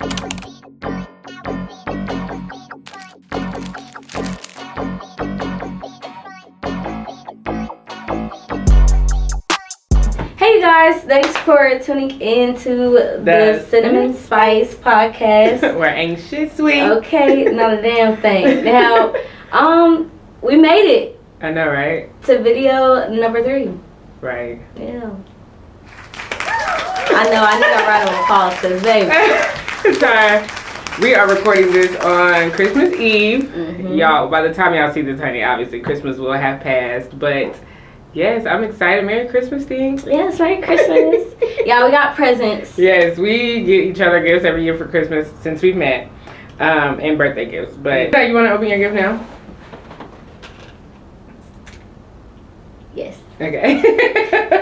Hey guys, thanks for tuning in to the Cinnamon Spice Podcast. We're anxious, sweet. Okay, not a damn thing. Now, we made it. I know, right? To video number 3. Right. Yeah. I know, I need a round of applause because baby. Sorry. We are recording this on Christmas Eve. Mm-hmm. Y'all, by the time y'all see this, honey, obviously Christmas will have passed. But yes, I'm excited. Merry Christmas, Ding. Yes, Merry Christmas. Yeah, we got presents. Yes, we get each other gifts every year for Christmas since we've met. And birthday gifts. But you want to open your gift now? Yes. Okay.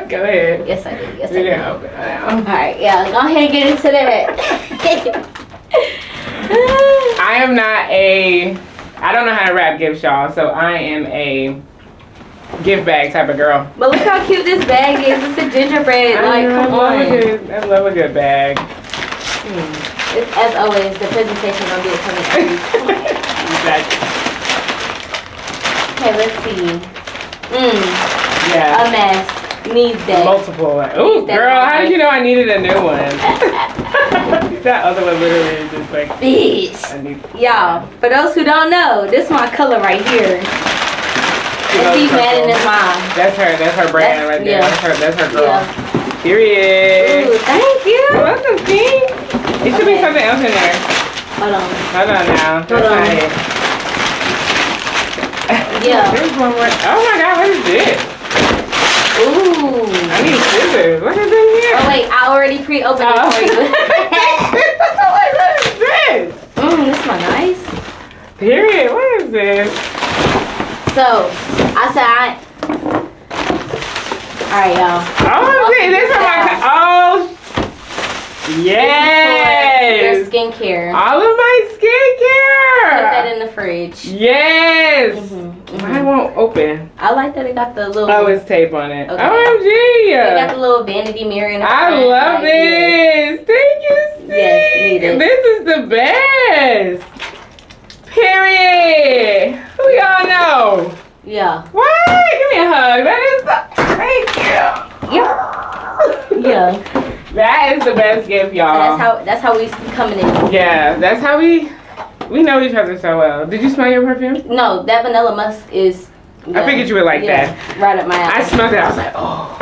Go ahead. Yes, I did. Yes, I You did. can open it now. Alright, yeah, go ahead and get into that. I don't know how to wrap gifts, y'all, so I am a gift bag type of girl. But look how cute this bag is. It's a gingerbread. Come on. I love a good bag. As always, the presentation gonna be coming out. Exactly. Okay, let's see. Yeah. A mask. Needs that. Multiple. Ooh, girl, how did you know I needed a new one? That other one literally is just like, bitch. Y'all, for those who don't know, this is my color right here. It's Steve Madden is mine. That's her brand right there. Yeah. That's her girl. Yeah. Period. Ooh, thank you. Welcome, King. It should be something else in there. Hold on. Hold on now. Hold on. Not it. Yeah. There's one more. Oh my God, what is this? Ooh. I need scissors. What is in here? Oh wait, I already pre-opened it for you. What is this? This is my nice. Period. What is this? So, I said alright, y'all. Oh, this is my. Yes. Your skincare. All of my skincare. Put that in the fridge. Yes. Mine won't open. I like that it got the little. Oh, it's tape on it. Okay. OMG. It got the little vanity mirror in the I front. love this. Thank you, Steve. Yes, need it. This is the best. Period. Who y'all know? Yeah. What? Give me a hug. That is the. Thank you. Yeah. That is the best gift, y'all. So that's how we coming in. Yeah, that's how we know each other so well. Did you smell your perfume? No, that vanilla musk is. I figured you would like that. Right up my alley. I smelled it. I was like, oh,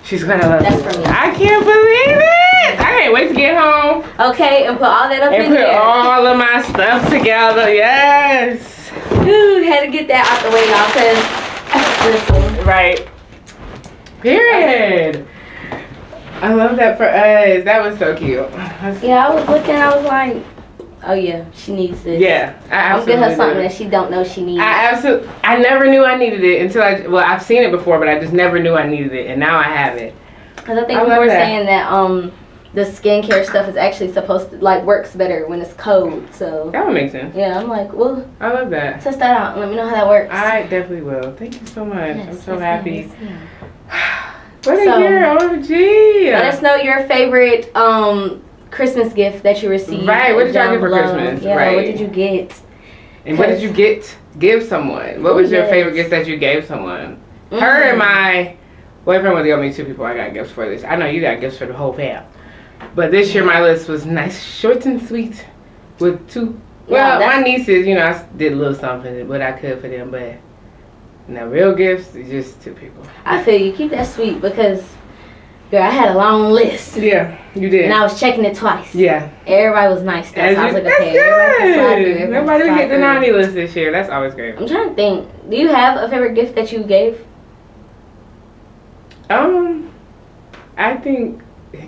she's gonna love That's it. for me. I can't believe it. I can't wait to get home Okay, and put all that up and in put there. all of my stuff together. Yes. Ooh, had to get that out the way, y'all. Cause listen. Right. Period. I love that for us. That was so cute. Yeah, I was looking. I was like, oh yeah, she needs this. Yeah, I'm giving her something do. that she don't know she needs. I never knew I needed it until I've seen it before, but I just never knew I needed it, and now I have it. Because I think people were saying that the skincare stuff is actually supposed to works better when it's cold. So that would make sense. Yeah, I'm like, well, I love that. Test that out and let me know how that works. I definitely will. Thank you so much. Yes, I'm so happy. Yes. What a year, OMG. Let us know your favorite Christmas gift that you received. Right, what did y'all get for below. Christmas? Yeah, right. What did you get? And what did you give someone? What was your favorite gift that you gave someone? Her and my boyfriend were the only 2 people I got gifts for this. I know you got gifts for the whole fam. But this year my list was nice, short and sweet with 2. Well, my nieces, I did a little something, what I could for them, but no real gifts, just 2 people. I feel you. Keep that sweet because, girl, I had a long list. Yeah, you did. And I was checking it twice. Yeah. Everybody was nice. So I was like, that's okay, good. Nobody would get the naughty list this year. That's always great. I'm trying to think. Do you have a favorite gift that you gave? I think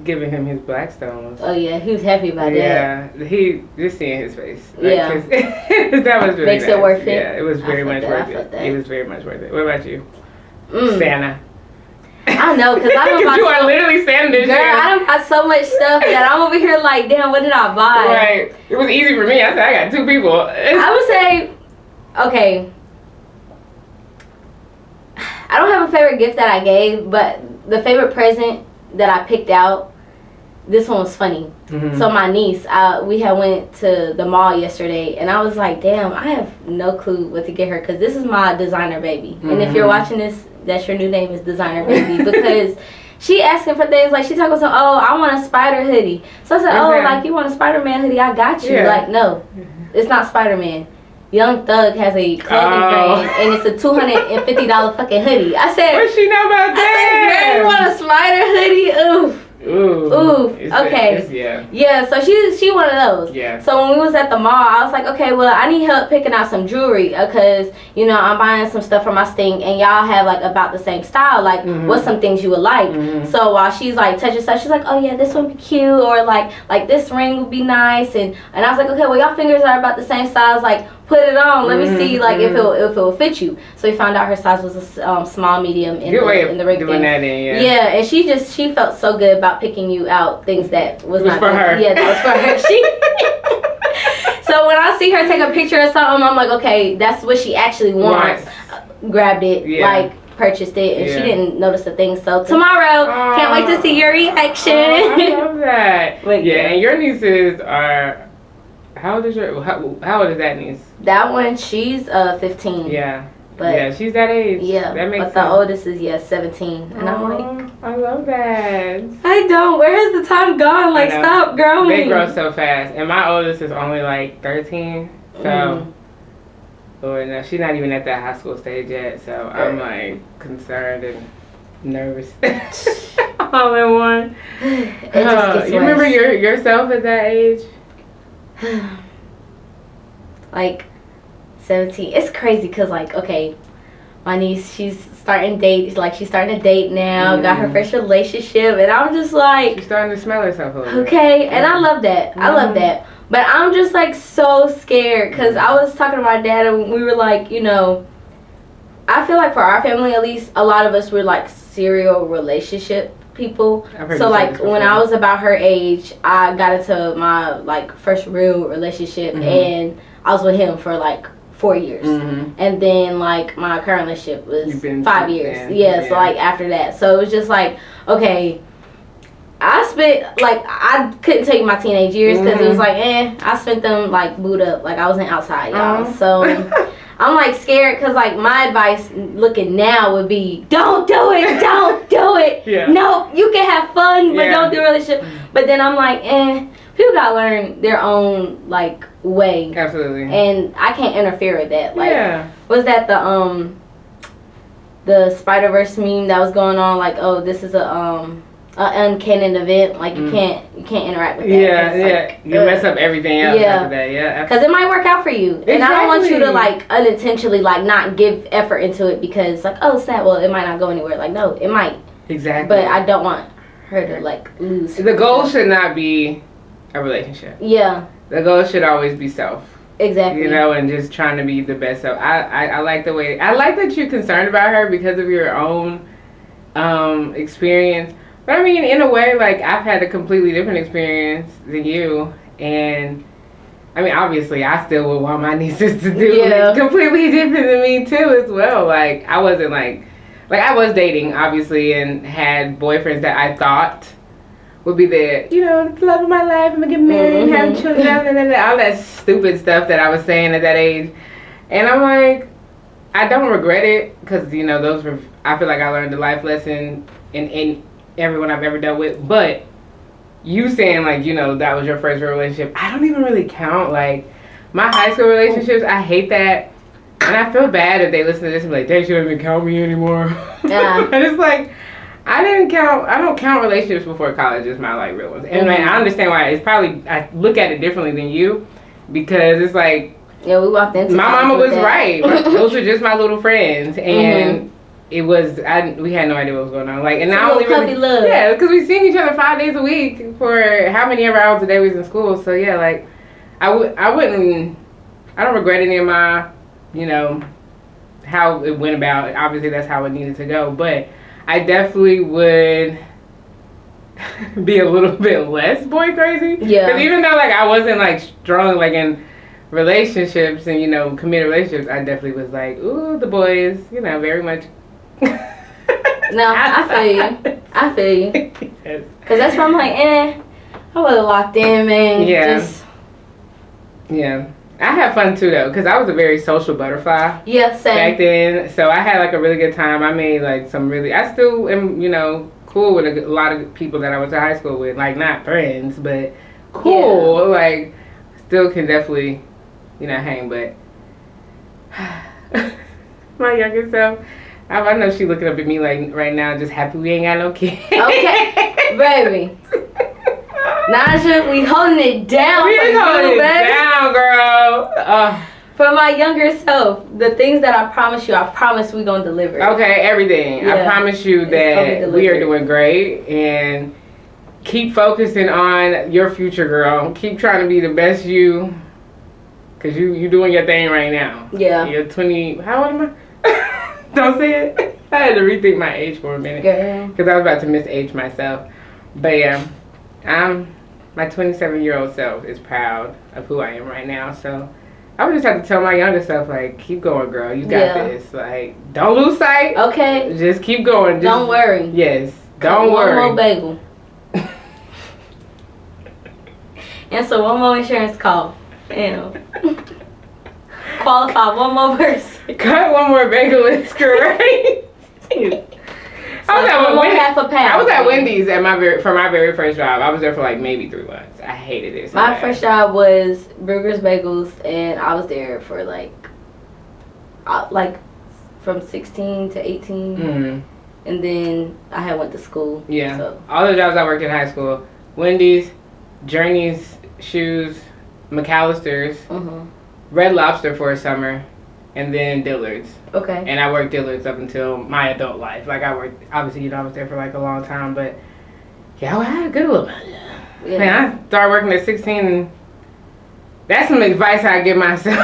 giving him his Blackstones. Oh yeah, he was happy about that. Yeah, he just seeing his face. Yeah, that was really makes nice. It worth it. Yeah, it was very much worth it. It was very much worth it. What about you, Santa? I know, because I'm about you are literally Santa this year. Girl, I done got so much stuff that I'm over here like, damn, what did I buy? Right. It was easy for me. I said I got 2 people. I would say, okay. I don't have a favorite gift that I gave, but the favorite present that I picked out this one was funny. So my niece, we had went to the mall yesterday, and I was like, damn, I have no clue what to get her, because this is my designer baby. And if you're watching this, that's your new name is designer baby, because she asking for things like, she talking about, oh, I want a spider hoodie. So I said, oh, like, you want a Spider-Man hoodie? I got you. Like, no, it's not Spider-Man. Young Thug has a clothing brand, and it's a $250 fucking hoodie. I said, what she know about that? You want a spider hoodie? Ooh. Ooh. Okay. Yeah. So she one of those. Yeah. So when we was at the mall, I was like, okay, well, I need help picking out some jewelry, because I'm buying some stuff for my sting, and y'all have like about the same style. Like, what's some things you would like? So while she's like touching stuff, she's like, oh yeah, this one be cute, or like this ring would be nice, and I was like, okay, well, y'all fingers are about the same size. Like, put it on. Let me see, like, if it will fit you. So we found out her size was a small, medium in the ring thing. Yeah, and she felt so good about picking you out things that was not for her. Yeah, that was for her. So when I see her take a picture of something, I'm like, okay, that's what she actually wants. Grabbed it, like, purchased it, and she didn't notice a thing. So tomorrow, can't wait to see your reaction. I love that. But, and your nieces are. How old is that niece? That one, she's 15. Yeah. But yeah, she's that age. Yeah. That makes sense. The oldest is 17. And I'm like, I love that. I don't. Where has the time gone? Like, stop growing. They grow so fast. And my oldest is only like 13. So Lord, no, she's not even at that high school stage yet. So I'm like concerned and nervous. All in one. It just gets you remember yourself at that age? Like 17. It's crazy because, like, okay, my niece, she's starting to date now, got her first relationship, and I'm just like, she's starting to smell herself a little okay, and I love that. I love that. But I'm just like so scared, because I was talking to my dad, and we were like, I feel like for our family, at least, a lot of us were like serial relationship people. So like when I was about her age, I got into my like first real relationship, and I was with him for like 4 years, and then like my current relationship was 5 years. So like after that, so it was just like, okay, I spent like, I couldn't tell you my teenage years, because it was like, I spent them like booed up, like I wasn't outside, y'all. So I'm like scared, because like my advice looking now would be, don't do it, don't do it. No, you can have fun, but don't do a relationship. But then I'm like, people gotta learn their own like way. Absolutely. And I can't interfere with that. Like, was that the Spider-Verse meme that was going on? Like, oh, this is a uncanon event. Like, you can't interact with that. Like, you mess up everything else after that. Because it might work out for you. And I don't want you to like unintentionally like not give effort into it, because like, oh snap, well, it might not go anywhere. Like, no, it might. Exactly. But I don't want her to like lose. The goal should not be a relationship. Yeah. The goal should always be self. Exactly. And just trying to be the best self. I like the way, I like that you're concerned about her because of your own experience. But I mean, in a way, like, I've had a completely different experience than you. And I mean, obviously, I still would want my nieces to do completely different than me too as well. Like, I wasn't like I was dating, obviously, and had boyfriends that I thought would be the, the love of my life, I'm gonna get married and have children, all that stupid stuff that I was saying at that age. And I'm like, I don't regret it, because, those were, I feel like I learned a life lesson in everyone I've ever dealt with. But you saying, like, that was your first real relationship, I don't even really count. Like, my high school relationships, I hate that. And I feel bad if they listen to this and be like, they shouldn't even count me anymore. Yeah. And it's like, I don't count relationships before college as my like real ones. And like, I understand why. It's probably, I look at it differently than you, because it's like, we walked into my mama was right. Those were just my little friends, and it was, we had no idea what was going on. Like, and not only really, love. Yeah, because we seen each other 5 days a week for how many ever hours a day we was in school. So yeah, like, I don't regret any of my, how it went about. Obviously, that's how it needed to go, but I definitely would be a little bit less boy crazy. Yeah. Because even though like I wasn't like strong like in relationships and committed relationships, I definitely was like, ooh, the boys, very much. No, I feel you. Because that's why I'm like, I was locked in, man. Yeah. Yeah. I had fun too though, because I was a very social butterfly. Yeah, same. Back then, so I had like a really good time. I made like some really. I still am, cool with a lot of people that I went to high school with. Like not friends, but cool. Yeah. Like still can definitely, hang. But my younger self, I know she looking up at me like right now, just happy we ain't got no kids. Okay, baby. Naja, we holding it down. We holding it down, girl. For my younger self, the things that I promise we gonna deliver. Okay, everything. Yeah. I promise you that we are doing great, and keep focusing on your future, girl. Keep trying to be the best you, cause you doing your thing right now. Yeah. You're 20. How old am I? Don't say it. I had to rethink my age for a minute, girl, cause I was about to misage myself. But yeah, my 27-year-old self is proud of who I am right now. So I would just have to tell my younger self, like, keep going, girl. You got this. Like, don't lose sight. Okay. Just keep going. Don't worry. Yes. Don't worry. One more bagel. Answer one more insurance call. Qualify one more person. Cut one more bagel is great. I was at Wendy's for my very first job. I was there for like maybe 3 months. I hated it. My first job was Burgers Bagels, and I was there for like from 16 to 18, and then I had went to school. Yeah. So. All the jobs I worked in high school: Wendy's, Journey's Shoes, McAllister's, Red Lobster for a summer, and then Dillard's. Okay. And I worked Dillard's up until my adult life. Like I worked, obviously, I was there for like a long time, but yeah, I had a good little. Yeah. Man, I started working at 16, and that's some advice I give myself.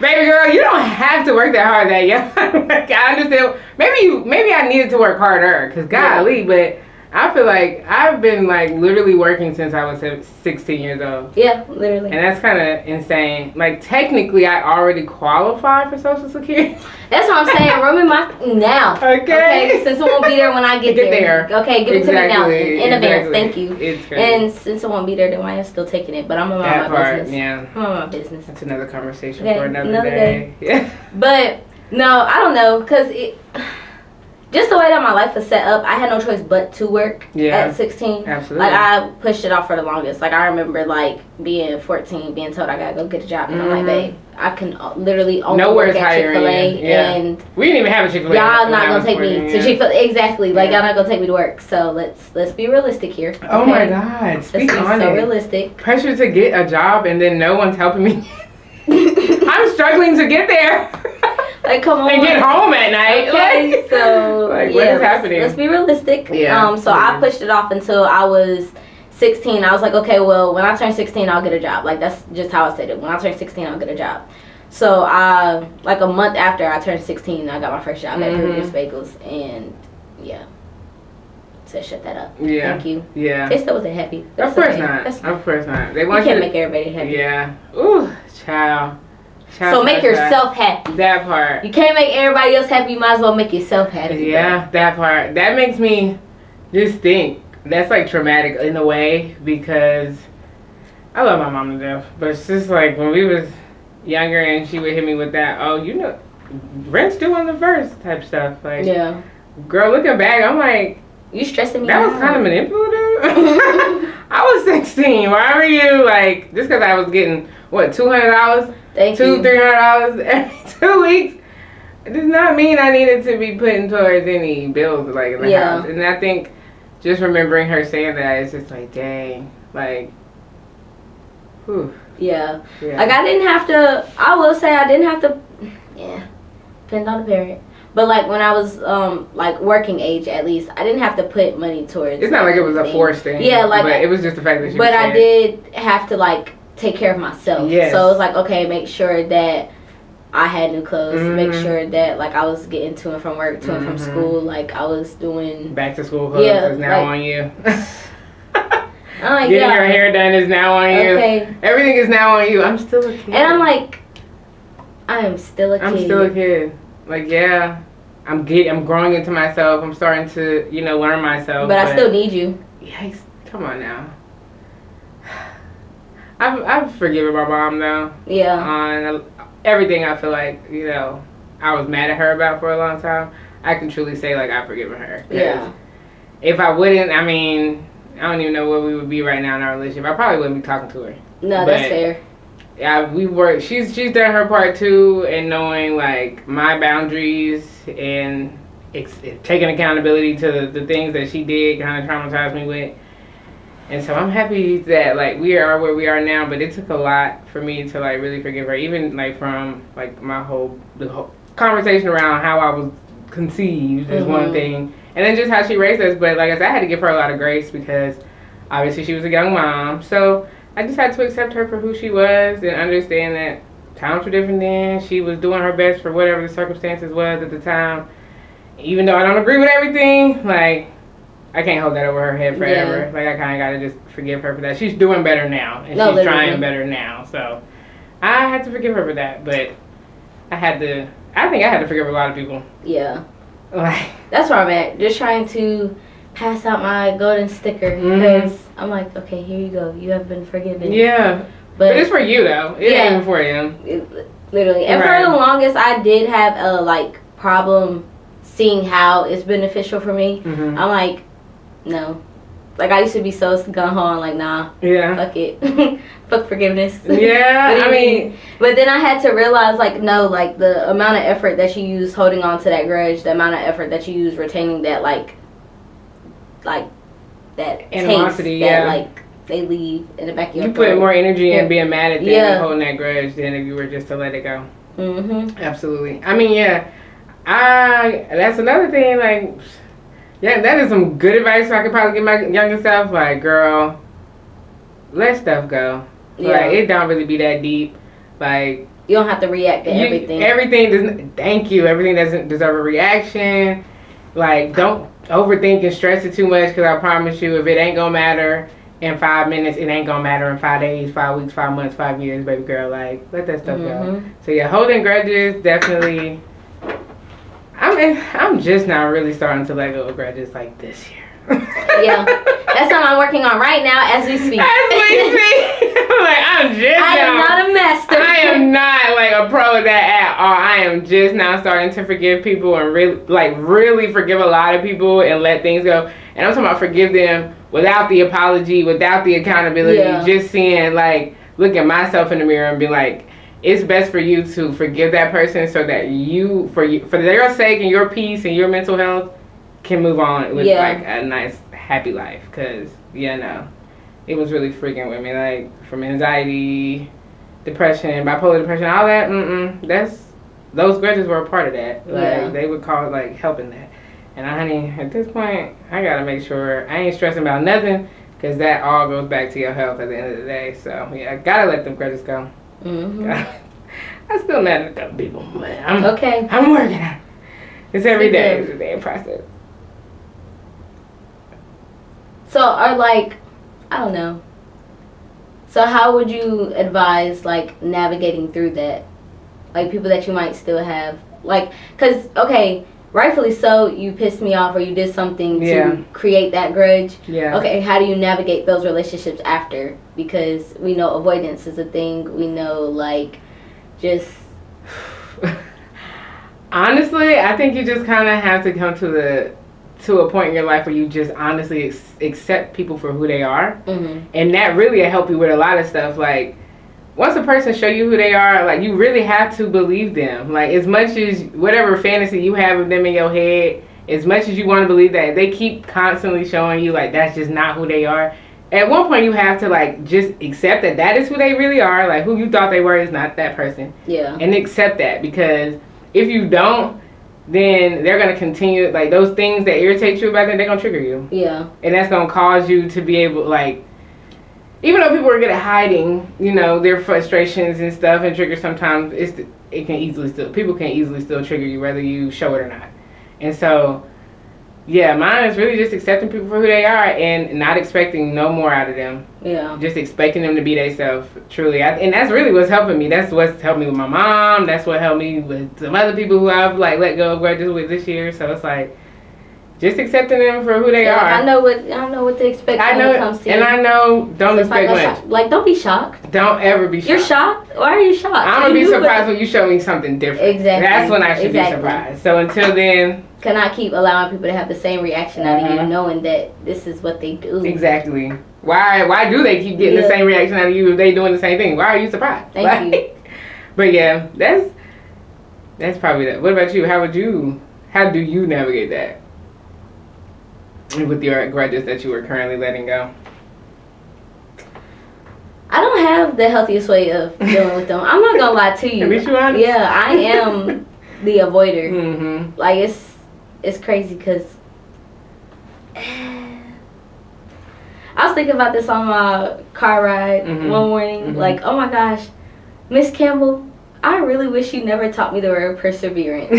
Baby girl, you don't have to work that hard that young. Like, I understand. Maybe I needed to work harder, cause golly, but I feel like I've been like literally working since I was 16 years old. Yeah, literally. And that's kind of insane. Like technically, I already qualify for Social Security. That's what I'm saying. Room in my now. Okay. Since it won't be there when I get there. Okay, give it to me now in advance. Thank you. It's crazy. And since it won't be there, then why am I still taking it? But I'm about my business. Yeah. I'm about my business. That's another conversation for another day. Yeah. But no, I don't know, cause it. Just the way that my life was set up, I had no choice but to work at 16. Absolutely. Like, I pushed it off for the longest. Like, I remember, like, being 14, being told I gotta go get a job. And I'm like, babe, I can literally only work at Chick-fil-A. Yeah. And we didn't even have a Chick-fil-A. Y'all not gonna take me to Chick-fil-A. Exactly. Like, y'all not gonna take me to work. So, let's be realistic here. Okay? Oh, my God. Speak on it. So realistic. Pressure to get a job and then no one's helping me. I'm struggling to get there. Like, come on. And get home at night. Okay, like, so like, what is happening? Let's be realistic. Yeah. So I pushed it off until I was 16. I was like, okay, well, when I turn 16, I'll get a job. Like, that's just how I said it. When I turn 16, I'll get a job. So like a month after I turned 16, I got my first job at Burgers Bagels, and yeah. So shut that up. Yeah. Thank you. Yeah. They still wasn't happy. Of course not. Of course not. They want you can't make everybody happy. Yeah. Ooh, child. So make yourself happy. That part. You can't make everybody else happy. You might as well make yourself happy. Yeah, bro. That part. That makes me just think. That's like traumatic in a way, because I love my mom to death. But it's just like when we was younger and she would hit me with that, rent's due on the first type stuff. Like, yeah. Girl, looking back, I'm like, you stressing me out. That was kind of manipulative. I was 16. Why were you like, just because I was getting, what, $200? $300 every 2 weeks. It does not mean I needed to be putting towards any bills like in the house. And I think just remembering her saying that, it's just like, dang, like, whew. Yeah. Like I didn't have to. I will say I didn't have to. Yeah, depends on the parent. But like when I was like working age, at least I didn't have to put money towards. It's not like it was a forced thing. Yeah, like but it was just the fact that she. But I did have to like take care of myself. Yes. So it was like, okay, make sure that I had new clothes. Make sure that like I was getting to and from work, to and from school. Like I was doing back to school clothes is now on you. Like, getting your hair done is now on you. Okay. Everything is now on you. I'm still a kid. And I'm like, I am still a kid. I'm still a kid. Like, yeah, I'm growing into myself. I'm starting to, learn myself. But I still need you. Yikes. Come on now. I've forgiven my mom though. Yeah. On everything I feel like, I was mad at her about for a long time. I can truly say like I've forgiven her. Yeah. If I wouldn't, I don't even know where we would be right now in our relationship. I probably wouldn't be talking to her. No, that's fair. Yeah, we work. She's done her part too, in knowing like my boundaries and taking accountability to the things that she did, kind of traumatized me with. And so I'm happy that like we are where we are now, but it took a lot for me to like really forgive her, even like from like the whole conversation around how I was conceived is one thing, and then just how she raised us. But like I said, I had to give her a lot of grace because obviously she was a young mom, so I just had to accept her for who she was and understand that times were different then. She was doing her best for whatever the circumstances was at the time. Even though I don't agree with everything, like, I can't hold that over her head forever. Yeah. Like, I kind of got to just forgive her for that. She's doing better now, and she's trying better now. So, I had to forgive her for that, but I think I had to forgive a lot of people. Yeah. Like, that's where I'm at. Just trying to pass out my golden sticker because I'm like, okay, here you go. You have been forgiven. Yeah. But it's for you, though. It ain't even for him. Literally. And for the longest, I did have a, like, problem seeing how it's beneficial for me. I'm like, no. Like, I used to be so gung-ho on, like, nah. Yeah. Fuck it. Fuck forgiveness. Yeah, I mean. But then I had to realize, like, no, like, the amount of effort that you use holding on to that grudge, the amount of effort that you use retaining that, like that animosity, taste that, like, they leave in the back of your throat. You put more energy in being mad at them and holding that grudge than if you were just to let it go. Absolutely. I mean, that's another thing, like, that is some good advice I could probably give my younger self. Like, girl, let stuff go. Like, it don't really be that deep. Like, you don't have to react to everything. Everything doesn't deserve a reaction. Like, don't overthink and stress it too much, because I promise you, if it ain't gonna matter in 5 minutes, it ain't gonna matter in 5 days, 5 weeks, 5 months, 5 years, baby girl. Like, let that stuff go. So yeah, holding grudges, definitely. I'm just now really starting to let go of grudges like this year. Yeah, that's something I'm working on right now as we speak. I am not a master. I am not like a pro at that at all. I am just now starting to forgive people and really forgive a lot of people and let things go. And I'm talking about forgive them without the apology, without the accountability. Just seeing, like, look at myself in the mirror and be like, it's best for you to forgive that person so that you, for their sake and your peace and your mental health, can move on with like a nice, happy life. Because, it was really freaking with me. Like, from anxiety, depression, bipolar depression, all that, those grudges were a part of that. Like, they would call it, like, helping that. And, honey, at this point, I got to make sure I ain't stressing about nothing, because that all goes back to your health at the end of the day. So, yeah, I got to let them grudges go. I'm still mad at a couple people, but I'm working on it. It's every day. It's a day process. So, I don't know. So, how would you advise, like, navigating through that? Like, people that you might still have. Like, because, okay, rightfully so, you pissed me off or you did something to create that grudge. Yeah. Okay, how do you navigate those relationships after? Because we know avoidance is a thing. We know, like, just... Honestly, I think you just kind of have to come to a point in your life where you just honestly accept people for who they are. And that really will help you with a lot of stuff. Like, once a person show you who they are, like, you really have to believe them. Like, as much as whatever fantasy you have of them in your head, as much as you want to believe that, they keep constantly showing you, like, that's just not who they are. At one point, you have to, like, just accept that is who they really are. Like, who you thought they were is not that person. Yeah. And accept that, because if you don't, then they're going to continue, like, those things that irritate you about them, they're going to trigger you. Yeah. And that's going to cause you to be able, like, even though people are good at hiding, their frustrations and stuff and triggers, sometimes people can easily still trigger you whether you show it or not. And so, yeah, mine is really just accepting people for who they are and not expecting no more out of them. Yeah. Just expecting them to be themselves, truly. And that's really what's helping me. That's what's helped me with my mom. That's what helped me with some other people who I've, like, let go of grudges with this year. So it's like, Just accepting them for who they are. Like, I know what to expect when it comes to and I know don't so expect much. Like, don't be shocked. Don't ever be shocked. You're shocked? Why are you shocked? I'm gonna be surprised when you show me something different. Exactly. That's when I should be surprised. So until then, cannot keep allowing people to have the same reaction out of you, knowing that this is what they do. Exactly. Why do they keep getting the same reaction out of you if they doing the same thing? Why are you surprised? Thank you. But yeah, that's probably that. What about you? How do you navigate that with your grudges that you are currently letting go? I don't have the healthiest way of dealing with them. I'm not gonna lie to you. Be honest? Yeah, I am the avoider. Mm-hmm. Like it's crazy because I was thinking about this on my car ride one morning. Like, oh my gosh, Miss Campbell, I really wish you never taught me the word perseverance.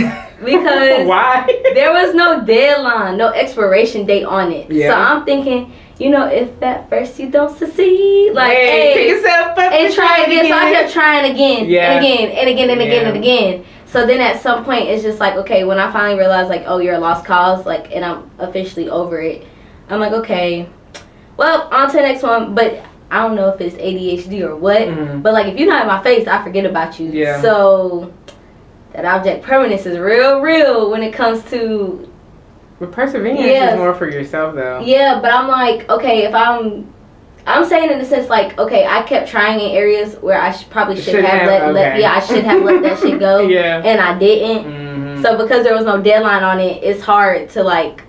Because why? There was no deadline, no expiration date on it. Yeah. So I'm thinking, if at first you don't succeed, like, hey pick yourself up and try again. So I kept trying again and again and again and again and again. So then at some point it's just like, okay, when I finally realized like, oh, you're a lost cause, like, and I'm officially over it, I'm like, okay, well, on to the next one. But I don't know if it's ADHD or what, but like, if you're not in my face, I forget about you. Yeah. So that object permanence is real when it comes to. But perseverance is more for yourself, though. Yeah, but I'm like, okay, if I'm saying in the sense like, okay, I kept trying in areas where I probably should have I should have let that shit go. Yeah. And I didn't. So because there was no deadline on it, it's hard to like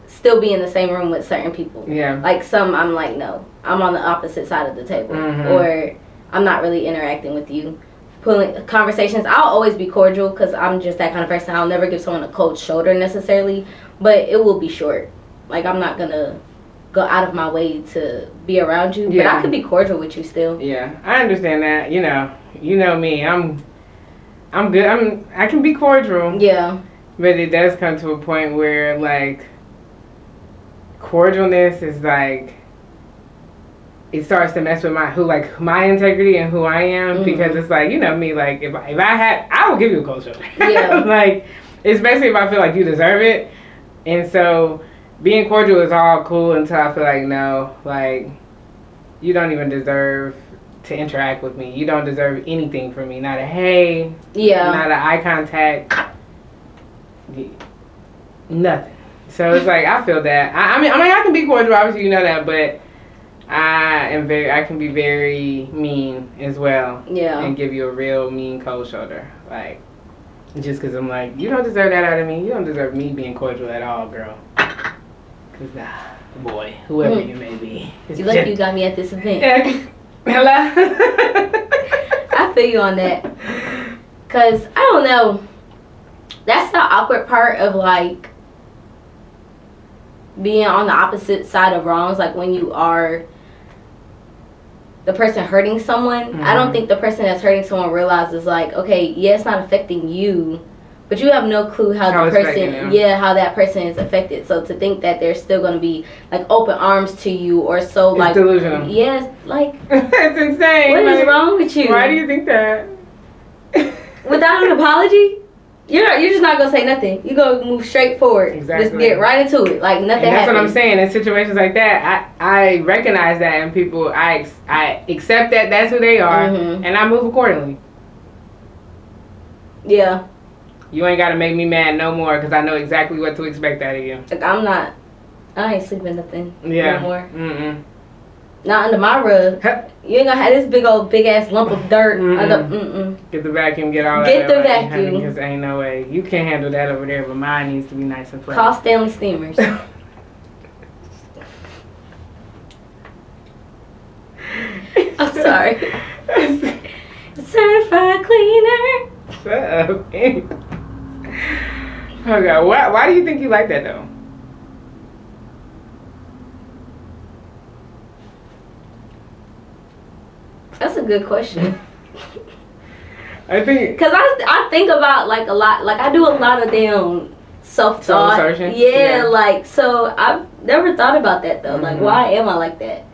still be in the same room with certain people. Yeah. Like some, I'm like, no, I'm on the opposite side of the table, or I'm not really interacting with you. Pulling conversations, I'll always be cordial because I'm just that kind of person. I'll never give someone a cold shoulder necessarily, but it will be short. Like, I'm not gonna go out of my way to be around you, but I could be cordial with you still. Yeah, I understand that. You know me. I'm good. I can be cordial. Yeah. But it does come to a point where like cordialness is like, it starts to mess with my integrity and who I am, because it's like, me, like if I will give you a cold shoulder. Yeah. Like, especially if I feel like you deserve it. And so being cordial is all cool until I feel like, no, like, you don't even deserve to interact with me. You don't deserve anything from me. Not a hey. Yeah. Not an eye contact. Nothing. So it's like, I feel that. I mean, I can be cordial, obviously, you know that, but I can be very mean as well. Yeah. And give you a real mean cold shoulder. Like, just because I'm like, you don't deserve that out of me. You don't deserve me being cordial at all, girl. Because, boy, whoever you may be. You like you got me at this event. Hello? I feel you on that. Because, I don't know. That's the awkward part of, like, being on the opposite side of wrongs. Like, when you are the person hurting someone, I don't think the person that's hurting someone realizes, like, okay, yeah, it's not affecting you, but you have no clue how that person is affected. So to think that they're still going to be like open arms to you, or so, it's like delusional. Yes, like it's insane. What is wrong with you? Why do you think that? Without an apology? You're just not gonna say nothing. You gonna move straight forward. Exactly. Just get right into it. Like nothing. And that's what I'm saying. In situations like that, I recognize that in people. I accept that that's who they are, and I move accordingly. Yeah. You ain't gotta make me mad no more, because I know exactly what to expect out of you. Like, I ain't sleeping nothing no more. Not under my rug. You ain't gonna have this big ass lump of dirt under. Get the vacuum, get all that. Get the vacuum. Because ain't no way. You can't handle that over there, but mine needs to be nice and flat. Call Stanley Steamers. I'm sorry. Certified cleaner. Shut up. Oh God, why do you think you like that though? That's a good question. I think because I think about like a lot. Like I do a lot of damn self-thought. Yeah, like so I've never thought about that though. Like why am I like that?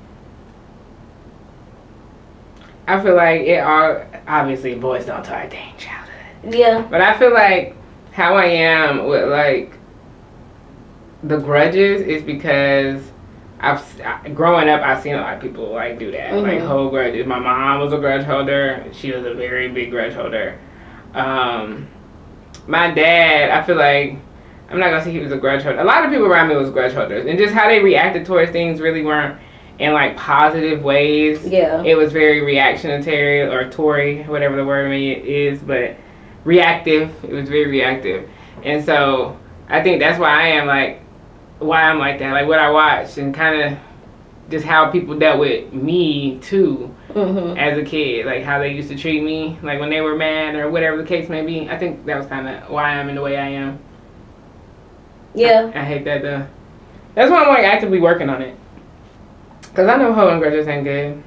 I feel like it all obviously boys don't talk their dang childhood. Yeah. But I feel like how I am with like the grudges is because growing up, I've seen a lot of people like do that, like hold grudges. My mom was a grudge holder. She was a very big grudge holder. My dad, I feel like, I'm not gonna say he was a grudge holder. A lot of people around me was grudge holders, and just how they reacted towards things really weren't in like positive ways. Yeah. It was very reactionary or Tory, whatever the word is, but reactive. It was very reactive, and so I think that's why I'm like that. Like what I watched and kind of just how people dealt with me too as a kid, like how they used to treat me, like when they were mad or whatever the case may be. I think that was kind of why I'm in the way I am. Yeah. I hate that though. That's why I'm like actively working on it. Cause I know holding grudges ain't good.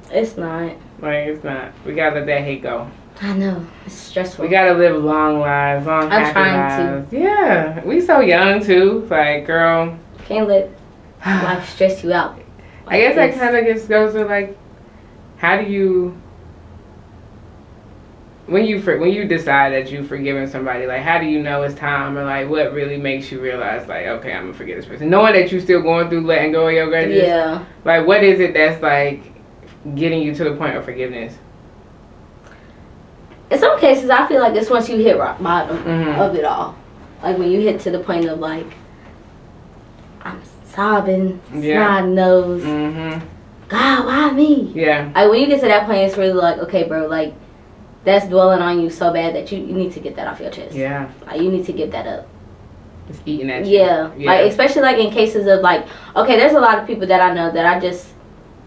It's not. Like it's not. We gotta let that hate go. I know. It's stressful. We gotta live long lives, happy lives. I'm trying to. Yeah. We so young too. Like, girl. Can't let life stress you out. Like I guess that kind of just goes to like, how do you, when you decide that you've forgiven somebody, like how do you know it's time, or like what really makes you realize like, okay, I'm gonna forgive this person, knowing that you're still going through letting go of your grudges. Yeah. Like what is it that's like getting you to the point of forgiveness? In some cases, I feel like it's once you hit rock bottom of it all. Like when you hit to the point of like, I'm sobbing, snot nose. God, why me? Yeah. Like when you get to that point, it's really like, okay, bro, like that's dwelling on you so bad that you need to get that off your chest. Yeah. Like you need to give that up. It's eating at you. Yeah. Like especially like in cases of like, okay, there's a lot of people that I know that I just,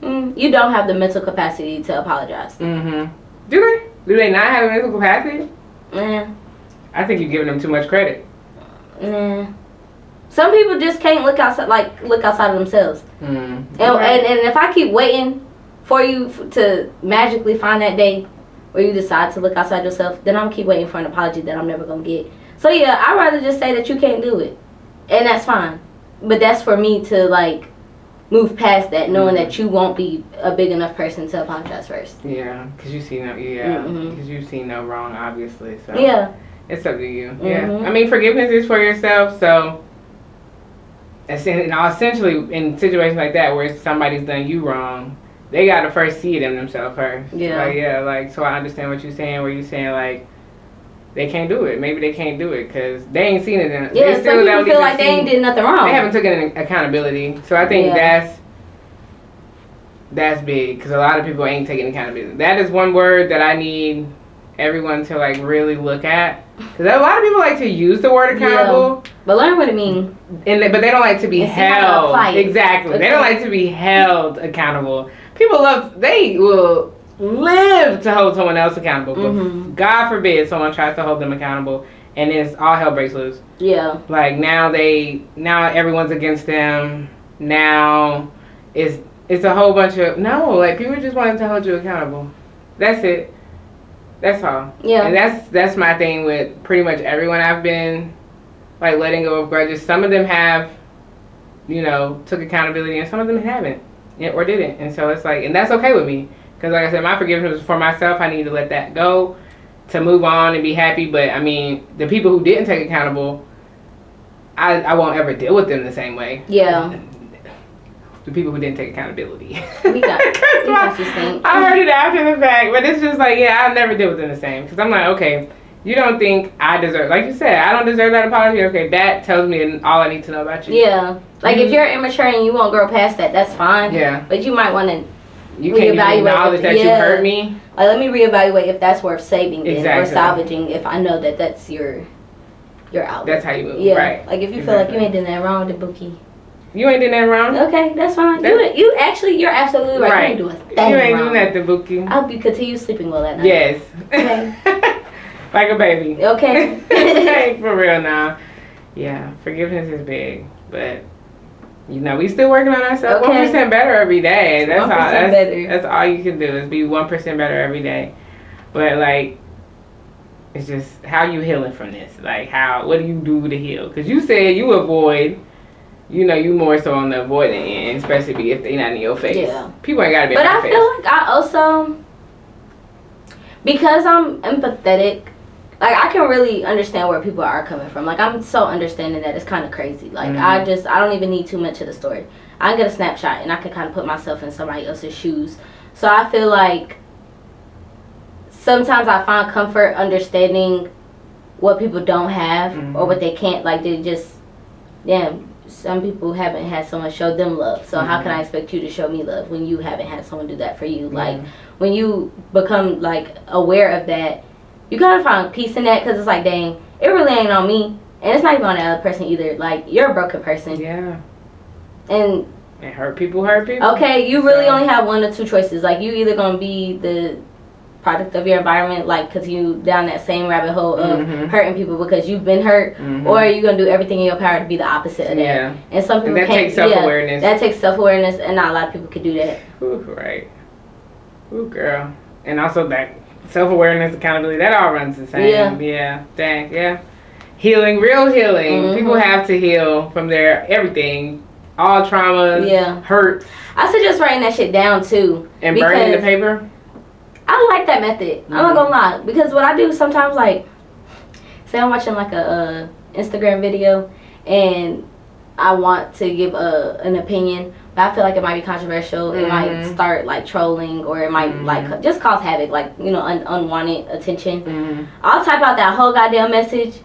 you don't have the mental capacity to apologize. Do they? Do they not have a mental capacity? Nah. I think you're giving them too much credit. Nah. Some people just can't look outside of themselves. And if I keep waiting for you to magically find that day where you decide to look outside yourself, then I'm gonna keep waiting for an apology that I'm never gonna get. So yeah, I'd rather just say that you can't do it, and that's fine. But that's for me to like move past that, knowing that you won't be a big enough person to apologize first. Yeah, because you see because you see no wrong, obviously. So yeah, it's up to you. Yeah, I mean forgiveness is for yourself. So essentially, in situations like that where somebody's done you wrong, they gotta first see it in themselves first. Yeah. So I understand what you're saying. Where you're saying like they can't do it. Maybe they can't do it because they ain't seen it. Yeah, some people feel like they ain't did nothing wrong. They haven't taken accountability. So I think that's big because a lot of people ain't taking accountability. That is one word that I need everyone to like really look at, because a lot of people like to use the word accountable, but learn what it means. But they don't like to be held. Exactly. Okay. They don't like to be held accountable. People they will live to hold someone else accountable, but God forbid someone tries to hold them accountable, and it's all hell breaks loose. Yeah. Like now everyone's against them. Now it's a whole bunch of like people just wanted to hold you accountable. That's it. That's all. Yeah. And that's my thing with pretty much everyone I've been like letting go of grudges. Some of them have, took accountability, and some of them haven't or didn't. And so it's like, and that's okay with me. Because like I said, my forgiveness is for myself. I need to let that go to move on and be happy. But I mean, the people who didn't take accountable, I won't ever deal with them the same way. Yeah. The people who didn't take accountability. We got you think. I heard it after the fact, but it's just like, I'll never deal with them the same. Because I'm like, okay, you don't think I deserve, like you said, I don't deserve that apology. Okay, that tells me all I need to know about you. Yeah. Like if you're immature and you won't grow past that, that's fine. Yeah. But you might want to reevaluate that you hurt me. Like, let me reevaluate if that's worth saving or salvaging if I know that that's your outlet. That's how you move, right. Like if you feel like you ain't doing that wrong with the bookie. You ain't doing that wrong. Okay, that's fine. You're absolutely right. You ain't doing that. You ain't doing that, the bookie. I'll continue sleeping well at night. Yes. Okay. Like a baby. Okay. For real now. Yeah, forgiveness is big, but we still working on ourselves. 1% better every day. That's all. That's all you can do is be 1% better every day. But like, it's just how you healing from this. Like what do you do to heal? Because you said you avoid. You more so on the avoiding end, especially if they not in your face. Yeah. People ain't gotta be in your face. But I feel like I also, because I'm empathetic, like, I can really understand where people are coming from. Like, I'm so understanding that it's kind of crazy. Like, I don't even need too much of the story. I can get a snapshot and I can kind of put myself in somebody else's shoes. So I feel like sometimes I find comfort understanding what people don't have or what they can't. Like, they just, some people haven't had someone show them love. So how can I expect you to show me love when you haven't had someone do that for you? Like, when you become, like, aware of that, you gotta find peace in that, because it's like, dang, it really ain't on me. And it's not even on the other person either. Like, you're a broken person. Yeah. And hurt people hurt people. Okay, you really only have one or two choices. Like, you either gonna be the product of your environment, like, because you down that same rabbit hole of hurting people because you've been hurt, or you gonna do everything in your power to be the opposite of that. Yeah. And some people that takes self-awareness. That takes self-awareness, and not a lot of people can do that. Ooh, right. Ooh, girl. And also that self-awareness, accountability, that all runs the same. Yeah. Dang, yeah. Healing, real healing. People have to heal from their everything. All traumas, hurts. I suggest writing that shit down, too. And burning the paper? I like that method. I'm not gonna lie. Because what I do sometimes, like, say I'm watching, like, a Instagram video, and I want to give an opinion, but I feel like it might be controversial. It might start, like, trolling, or it might, like, just cause havoc, like, you know, unwanted attention. I'll type out that whole goddamn message,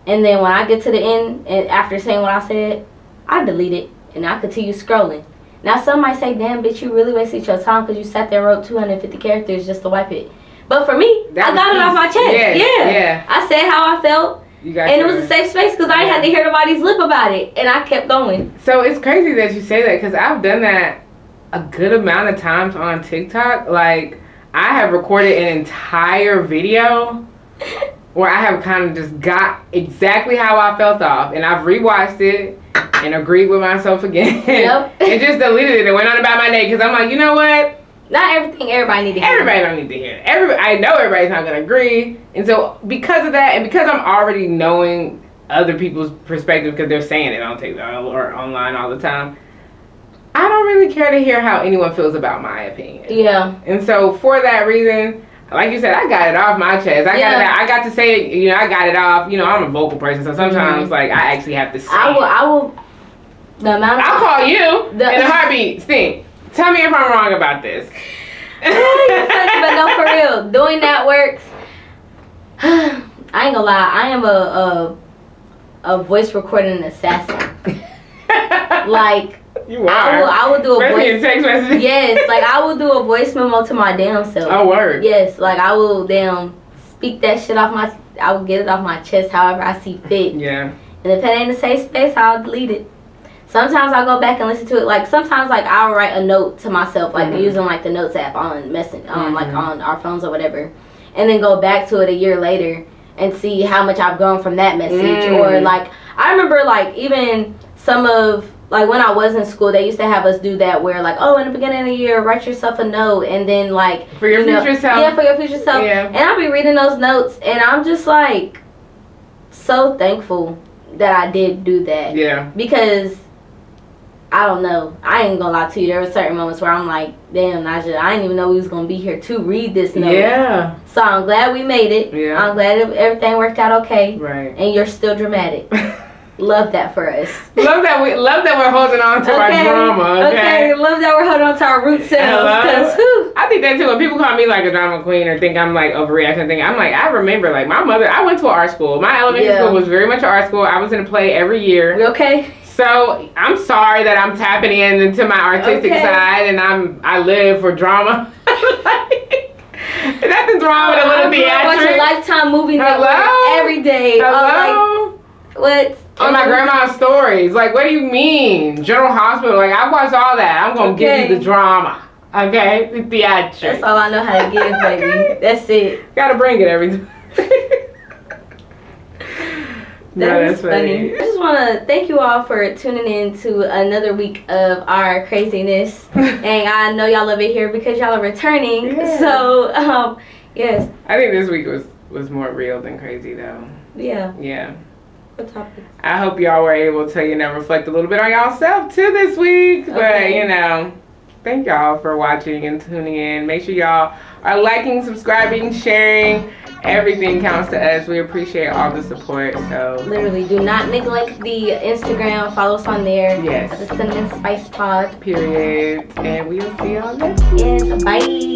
and then when I get to the end, and after saying what I said, I delete it, and I continue scrolling. Now, some might say, damn, bitch, you really wasted your time because you sat there and wrote 250 characters just to wipe it. But for me, I got it off my chest. Yeah. I said how I felt. And it was a safe space because I didn't have to hear nobody's lip about it. And I kept going. So it's crazy that you say that, because I've done that a good amount of times on TikTok. Like, I have recorded an entire video where I have kind of just got exactly how I felt off. And I've rewatched it and agreed with myself again. And just deleted it and went on about my day, because I'm like, you know what? Not everything everybody need to hear. Everybody don't need to hear it. I know everybody's not going to agree. And so because of that, and because I'm already knowing other people's perspective, because they're saying it on TikTok or online all the time, I don't really care to hear how anyone feels about my opinion. Yeah. And so for that reason, like you said, I got it off my chest. I got to say it, you know, I got it off. You know, I'm a vocal person, so sometimes, like, I actually have to say I will, the amount of I'll call you in a heartbeat. Sting, tell me if I'm wrong about this. But no, for real, doing that works. I ain't gonna lie, I am a voice recording assassin. Like, you are. I will do a voice text message. Yes, like, I will do a voice memo to my damn self. Oh, word. Yes, like, I will speak that shit off I will get it off my chest however I see fit. Yeah. And if it ain't a safe space, I'll delete it. Sometimes I'll go back and listen to it. Like, sometimes, like, I'll write a note to myself, like, using, like, the notes app on like, on our phones or whatever. And then go back to it a year later and see how much I've grown from that message. Or, like, I remember, like, even some of, like, when I was in school, they used to have us do that where, like, oh, in the beginning of the year, write yourself a note, and then, like, for your future self. Yeah, for your future self. Yeah. And I'll be reading those notes, and I'm just, like, so thankful that I did do that. Yeah. Because, I don't know, I ain't gonna lie to you, there were certain moments where I'm like, damn, Naja, I didn't even know we was gonna be here to read this note. Yeah. So I'm glad we made it. Yeah. I'm glad everything worked out okay. Right. And you're still dramatic. Love that for us. Love that we're holding on to our drama. Okay. Love that we're holding on to our root selves. I think that too. When people call me like a drama queen or think I'm like overreacting, I'm like, I remember, like, my mother. I went to an art school. My elementary school was very much an art school. I was in a play every year. Okay. So I'm sorry that I'm tapping into my artistic side, and I live for drama. Nothing's wrong with a little theatrics. I watch a Lifetime movie every day. Hello. What? On my grandma's stories. Like, what do you mean? General Hospital. Like, I watched all that. I'm going to give you the drama. Okay? The theatrics. That's all I know how to give, baby. That's it. Gotta bring it every time. That's funny. I just want to thank you all for tuning in to another week of our craziness. And I know y'all love it here because y'all are returning. Yeah. So, yes. I think this week was more real than crazy, though. Yeah. Yeah. What topics? I hope y'all were able to, reflect a little bit on y'allself, too, this week. Okay. But, thank y'all for watching and tuning in. Make sure y'all are liking, subscribing, sharing. Everything counts to us. We appreciate all the support. So literally, do not neglect the Instagram. Follow us on there. Yes. At the Cinnamon Spice Pod. Period. And we will see y'all next Yes. Bye.